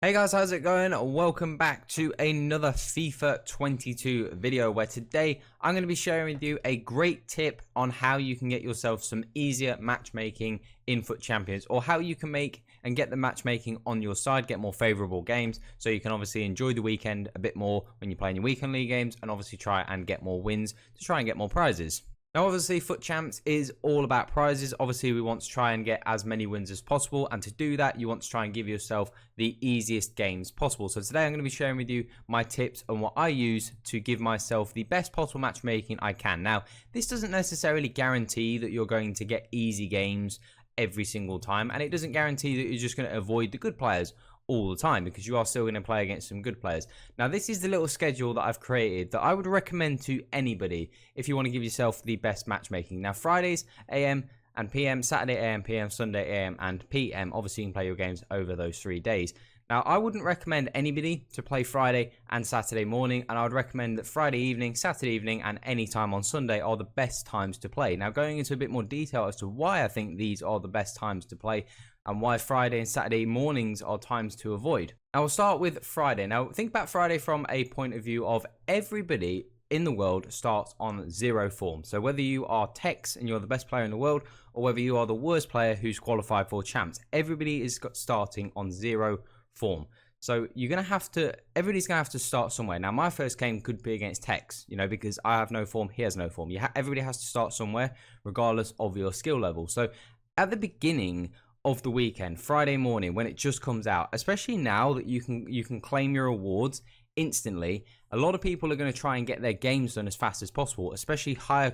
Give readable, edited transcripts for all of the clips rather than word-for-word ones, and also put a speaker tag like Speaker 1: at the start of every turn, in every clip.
Speaker 1: Hey guys, how's it going? Welcome back to another FIFA 22 video where today I'm going to be sharing with you a great tip on how you can get yourself some easier matchmaking in Fut Champions, or how you can make and get the matchmaking on your side, get more favorable games so you can obviously enjoy the weekend a bit more when you're playing your weekend league games, and obviously try and get more wins to try and get more prizes. Now, obviously, Fut Champs is all about prizes. Obviously, we want to try and get as many wins as possible. And to do that, you want to try and give yourself the easiest games possible. So today, I'm going to be sharing with you my tips on what I use to give myself the best possible matchmaking I can. Now, this doesn't necessarily guarantee that you're going to get easy games every single time. And it doesn't guarantee that you're just going to avoid the good players all the time, because you are still going to play against some good players. Now, this is the little schedule that I've created that I would recommend to anybody if you want to give yourself the best matchmaking. Now, Fridays AM and PM, Saturday AM, PM, Sunday AM and PM. Obviously, you can play your games over those 3 days. Now, I wouldn't recommend anybody to play Friday and Saturday morning, and I would recommend that Friday evening, Saturday evening, and any time on Sunday are the best times to play. Now, going into a bit more detail as to why I think these are the best times to play, and why Friday and Saturday mornings are times to avoid. Now, we'll start with Friday. Now, think about Friday from a point of view of everybody in the world starts on 0 form. So whether you are Tex and you're the best player in the world, or whether you are the worst player who's qualified for champs, everybody is starting on 0 form. So everybody's gonna have to start somewhere. Now, my first game could be against Tex, because I have no form, he has no form. Everybody has to start somewhere, regardless of your skill level. So at the beginning of the weekend, Friday morning, when it just comes out, especially now that you can claim your awards instantly, a lot of people are going to try and get their games done as fast as possible, especially higher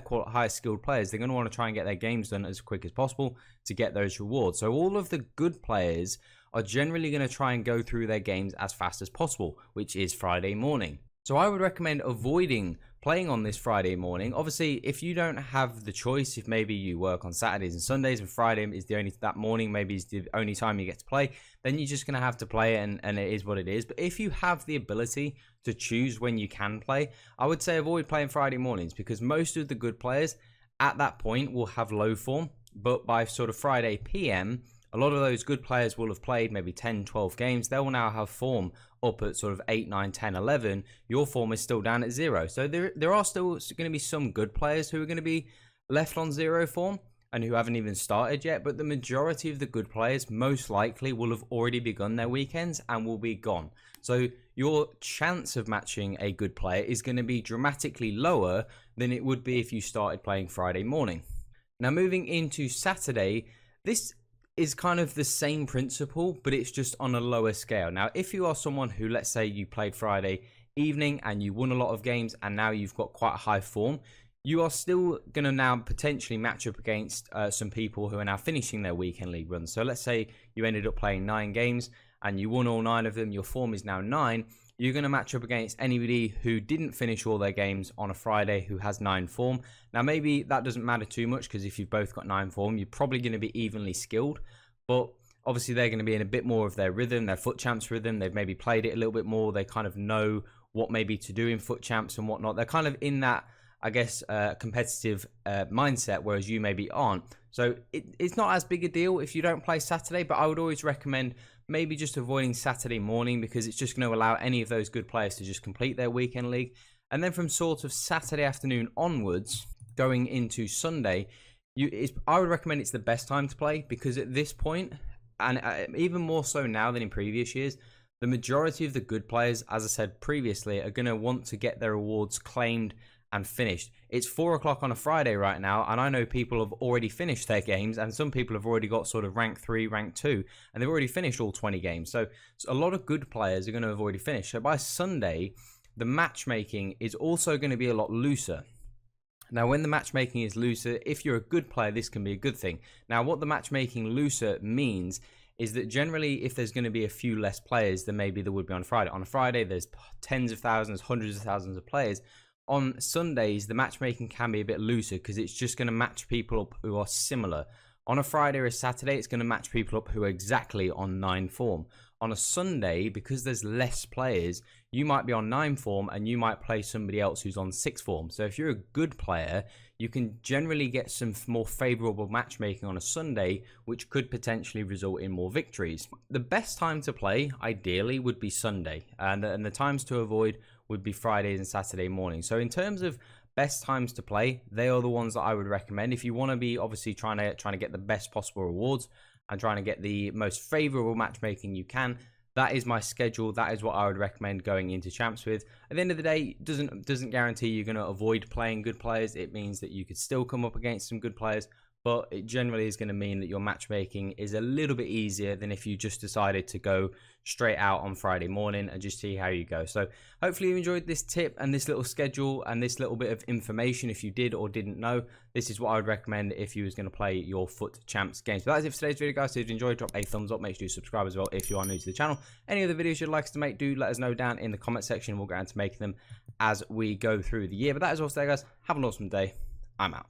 Speaker 1: skilled players. They're going to want to try and get their games done as quick as possible to get those rewards. So all of the good players are generally going to try and go through their games as fast as possible, which is Friday morning. So I would recommend avoiding playing on this Friday morning. Obviously, if you don't have the choice, if maybe you work on Saturdays and Sundays and Friday is that morning maybe is the only time you get to play, then you're just going to have to play it, and it is what it is. But if you have the ability to choose when you can play, I would say avoid playing Friday mornings, because most of the good players at that point will have low form. But by sort of Friday PM, a lot of those good players will have played maybe 10, 12 games. They will now have form up at sort of 8, 9, 10, 11. Your form is still down at 0. So there are still going to be some good players who are going to be left on 0 form and who haven't even started yet. But the majority of the good players most likely will have already begun their weekends and will be gone. So your chance of matching a good player is going to be dramatically lower than it would be if you started playing Friday morning. Now, moving into Saturday, this is kind of the same principle, but it's just on a lower scale. Now, if you are someone who, let's say you played Friday evening and you won a lot of games and now you've got quite a high form, you are still going to now potentially match up against some people who are now finishing their weekend league runs. So let's say you ended up playing 9 games and you won all 9 of them, your form is now 9. You're going to match up against anybody who didn't finish all their games on a Friday who has 9 form. Now, maybe that doesn't matter too much, because if you've both got 9 form, you're probably going to be evenly skilled. But obviously, they're going to be in a bit more of their rhythm, their Fut Champs rhythm. They've maybe played it a little bit more. They kind of know what maybe to do in Fut Champs and whatnot. They're kind of in that, I guess, competitive mindset, whereas you maybe aren't. So it's not as big a deal if you don't play Saturday, but I would always recommend maybe just avoiding Saturday morning, because it's just going to allow any of those good players to just complete their weekend league. And then from sort of Saturday afternoon onwards, going into Sunday, I would recommend it's the best time to play, because at this point, and even more so now than in previous years, the majority of the good players, as I said previously, are going to want to get their awards claimed and finished. It's 4 o'clock on a Friday right now, and I know people have already finished their games, and some people have already got sort of rank 3, rank 2, and they've already finished all 20 games. So a lot of good players are going to have already finished. So by Sunday, the matchmaking is also going to be a lot looser. Now, when the matchmaking is looser, if you're a good player, this can be a good thing. Now, what the matchmaking looser means is that generally, if there's going to be a few less players than maybe there would be on Friday. On a Friday, there's tens of thousands, hundreds of thousands of players. On Sundays, the matchmaking can be a bit looser, because it's just going to match people up who are similar. On a Friday or a Saturday, it's going to match people up who are exactly on 9 form. on a Sunday, because there's less players, you might be on 9 form and you might play somebody else who's on 6 form. So if you're a good player, you can generally get some more favourable matchmaking on a Sunday, which could potentially result in more victories. The best time to play, ideally, would be Sunday, and the times to avoid would be Fridays and Saturday mornings. So in terms of best times to play, they are the ones that I would recommend if you want to be obviously trying to get the best possible rewards and trying to get the most favorable matchmaking you can. That is my schedule. That is what I would recommend going into champs with. At the end of the day, it doesn't guarantee you're going to avoid playing good players. It means that you could still come up against some good players, but it generally is going to mean that your matchmaking is a little bit easier than if you just decided to go straight out on Friday morning and just see how you go. So hopefully you enjoyed this tip and this little schedule and this little bit of information. If you did or didn't know, this is what I would recommend if you was going to play your Fut Champs games. But that is it for today's video, guys. So if you enjoyed, drop a thumbs up. Make sure you subscribe as well if you are new to the channel. Any other videos you'd like us to make, do let us know down in the comment section. We'll get on to making them as we go through the year. But that is all today, guys. Have an awesome day. I'm out.